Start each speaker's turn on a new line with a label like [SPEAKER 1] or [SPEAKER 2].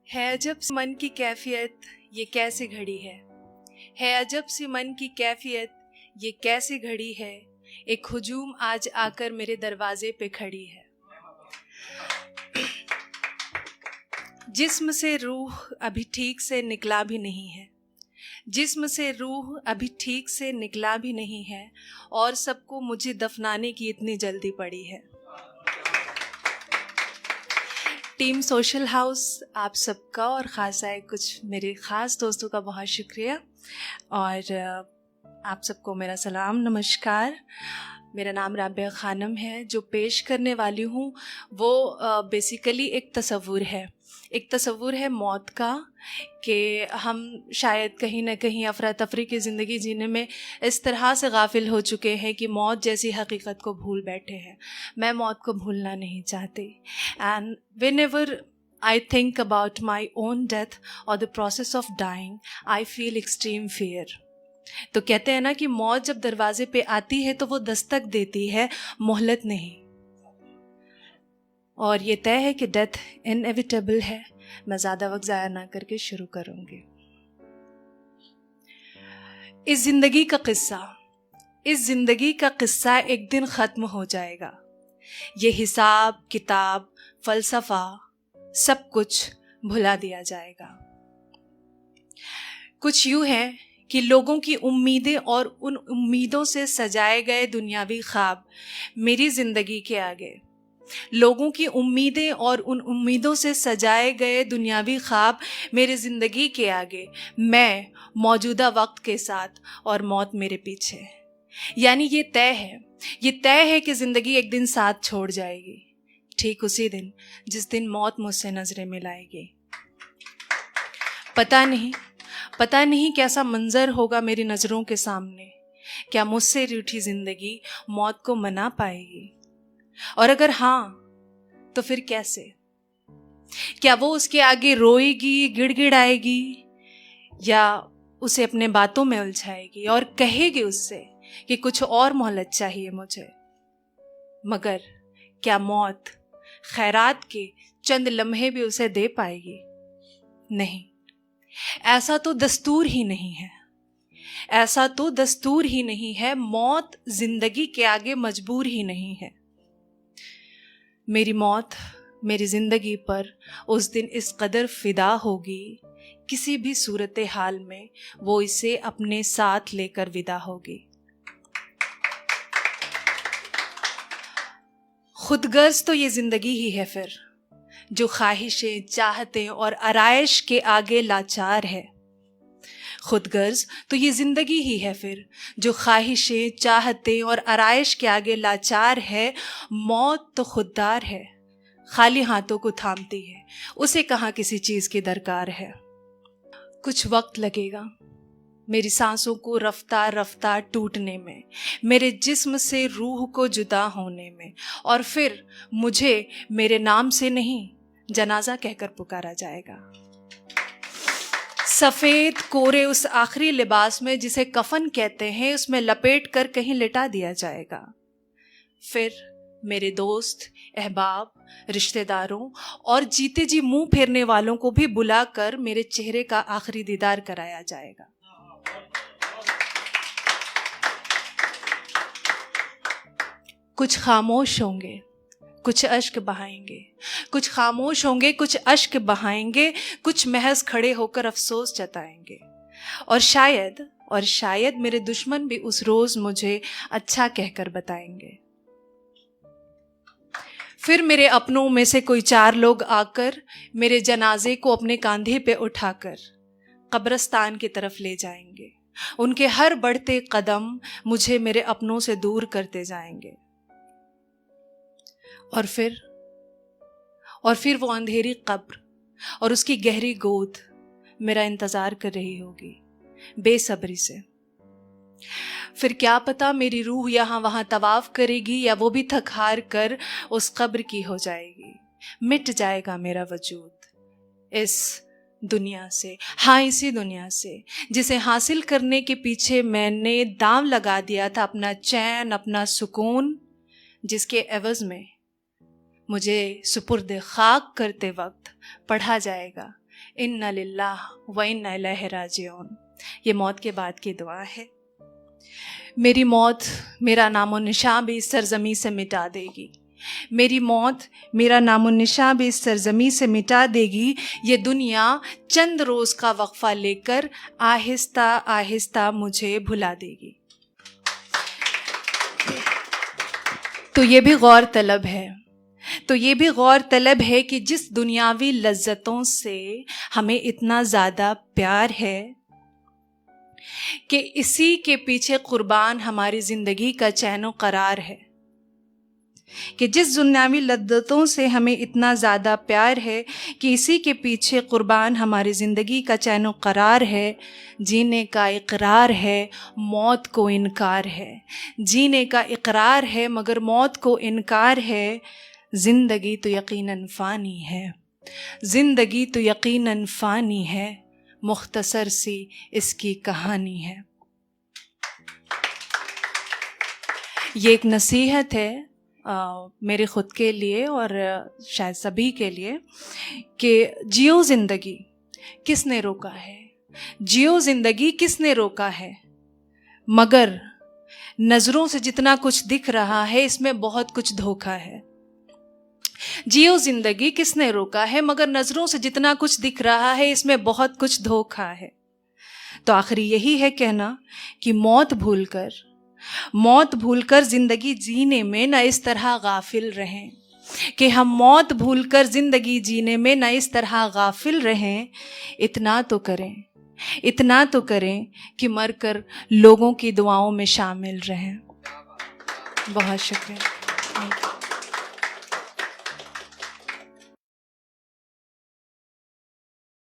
[SPEAKER 1] है अजब सी मन की कैफियत ये कैसे घड़ी है अजब सी मन की कैफियत ये कैसे घड़ी है। एक हुजूम आज आकर मेरे दरवाजे पे खड़ी है। जिस्म से रूह अभी ठीक से निकला भी नहीं है, जिस्म से रूह अभी ठीक से निकला भी नहीं है, और सबको मुझे दफनाने की इतनी जल्दी पड़ी है। टीम सोशल हाउस आप सबका और ख़ासा है कुछ मेरे ख़ास दोस्तों का बहुत शुक्रिया, और आप सबको मेरा सलाम नमस्कार। मेरा नाम राबिया खानम है। जो पेश करने वाली हूँ वो बेसिकली एक तसव्वुर है मौत का, कि हम शायद कहीं ना कहीं अफरा तफरी की ज़िंदगी जीने में इस तरह से गाफिल हो चुके हैं कि मौत जैसी हकीकत को भूल बैठे हैं। मैं मौत को भूलना नहीं चाहती, and whenever I think about my own death or the process of dying, I feel extreme fear. तो कहते हैं ना कि मौत जब दरवाजे पे आती है तो वो दस्तक देती है, मोहलत नहीं। और ये तय है कि डेथ इनएविटेबल है। मैं ज़्यादा वक्त ज़ाया ना करके शुरू करूँगी। इस ज़िंदगी का किस्सा एक दिन ख़त्म हो जाएगा। ये हिसाब किताब फ़लसफ़ा सब कुछ भुला दिया जाएगा। कुछ यूँ है कि लोगों की उम्मीदें और उन उम्मीदों से सजाए गए दुनियावी ख्वाब मेरी ज़िंदगी के आगे, लोगों की उम्मीदें और उन उम्मीदों से सजाए गए दुनियावी ख्वाब मेरी ज़िंदगी के आगे, मैं मौजूदा वक्त के साथ और मौत मेरे पीछे। यानी ये तय है कि ज़िंदगी एक दिन साथ छोड़ जाएगी, ठीक उसी दिन जिस दिन मौत मुझसे नज़रें मिलाएगी। पता नहीं कैसा मंजर होगा मेरी नज़रों के सामने। क्या मुझसे रूठी ज़िंदगी मौत को मना पाएगी? और अगर हाँ तो फिर कैसे? क्या वो उसके आगे रोएगी, गिड़गिड़ाएगी, या उसे अपने बातों में उलझाएगी और कहेगी उससे कि कुछ और मोहलत चाहिए मुझे? मगर क्या मौत खैरात के चंद लम्हे भी उसे दे पाएगी? नहीं, ऐसा तो दस्तूर ही नहीं है। मौत जिंदगी के आगे मजबूर ही नहीं है। मेरी मौत मेरी जिंदगी पर उस दिन इस कदर फिदा होगी, किसी भी सूरत हाल में वो इसे अपने साथ लेकर विदा होगी। खुदगर्ज तो ये जिंदगी ही है फिर, जो ख्वाहिशें चाहतें और आराइश के आगे लाचार है। खुदगर्ज तो ये जिंदगी ही है फिर, जो ख्वाहिशें चाहतें और आराइश के आगे लाचार है। मौत तो खुददार है, खाली हाथों को थामती है, उसे कहाँ किसी चीज़ की दरकार है। कुछ वक्त लगेगा मेरी सांसों को रफ्तार रफ्तार टूटने में, मेरे जिस्म से रूह को जुदा होने में, और फिर मुझे मेरे नाम से नहीं जनाजा कहकर पुकारा जाएगा। सफ़ेद कोरे उस आखिरी लिबास में जिसे कफन कहते हैं, उसमें लपेट कर कहीं लिटा दिया जाएगा। फिर मेरे दोस्त, अहबाब, रिश्तेदारों और जीते जी मुंह फेरने वालों को भी बुलाकर मेरे चेहरे का आखिरी दीदार कराया जाएगा। कुछ खामोश होंगे, कुछ अश्क बहाएंगे, कुछ खामोश होंगे, कुछ अश्क बहाएंगे, कुछ महज खड़े होकर अफसोस जताएंगे। और शायद मेरे दुश्मन भी उस रोज मुझे अच्छा कहकर बताएंगे। फिर मेरे अपनों में से कोई 4 लोग आकर मेरे जनाजे को अपने कांधे पे उठाकर कब्रिस्तान की तरफ ले जाएंगे। उनके हर बढ़ते कदम मुझे मेरे अपनों से दूर करते जाएंगे। और फिर वो अंधेरी कब्र और उसकी गहरी गोद मेरा इंतजार कर रही होगी बेसब्री से। फिर क्या पता मेरी रूह यहाँ वहाँ तवाफ करेगी, या वो भी थक हार कर उस कब्र की हो जाएगी। मिट जाएगा मेरा वजूद इस दुनिया से, हाँ इसी दुनिया से जिसे हासिल करने के पीछे मैंने दांव लगा दिया था अपना चैन, अपना सुकून, जिसके एवज में मुझे सुपुर्द खाक करते वक्त पढ़ा जाएगा इन्ना लिल्लाह व इन्ना इलैहि राजिऊन। ये मौत के बाद की दुआ है। मेरी मौत मेरा नामो निशान भी इस सरजमी से मिटा देगी। मेरी मौत मेरा नामो निशान भी इस सरजमी से मिटा देगी। ये दुनिया चंद रोज़ का वक्फा लेकर आहिस्ता आहिस्ता मुझे भुला देगी। तो ये भी गौर तलब है, तो ये भी गौर तलब है कि जिस दुनियावी लज्जतों से हमें इतना ज़्यादा प्यार है कि इसी के पीछे कुर्बान हमारी ज़िंदगी का चैन करार है, कि जिस दुनियावी लज्जतों से हमें इतना ज़्यादा प्यार है कि इसी के पीछे कुर्बान हमारी ज़िंदगी का चैन करार है। जीने का इकरार है, मौत को इनकार है। जीने का इकरार है मगर मौत को इनकार है। ज़िंदगी तो यकीनन फ़ानी है, ज़िंदगी तो यकीनन फ़ानी है, मुख्तसर सी इसकी कहानी है। ये एक नसीहत है मेरे ख़ुद के लिए और शायद सभी के लिए कि जियो ज़िंदगी, किसने रोका है? जियो ज़िंदगी किसने रोका है? मगर नज़रों से जितना कुछ दिख रहा है इसमें बहुत कुछ धोखा है। जियो ज़िंदगी किसने रोका है, मगर नज़रों से जितना कुछ दिख रहा है इसमें बहुत कुछ धोखा है। तो आखिरी यही है कहना कि मौत भूलकर ज़िंदगी जीने में न इस तरह गाफिल रहें, कि हम मौत भूलकर ज़िंदगी जीने में न इस तरह गाफिल रहें। इतना तो करें कि मरकर लोगों की दुआओं में शामिल रहें। बहुत शुक्रिया।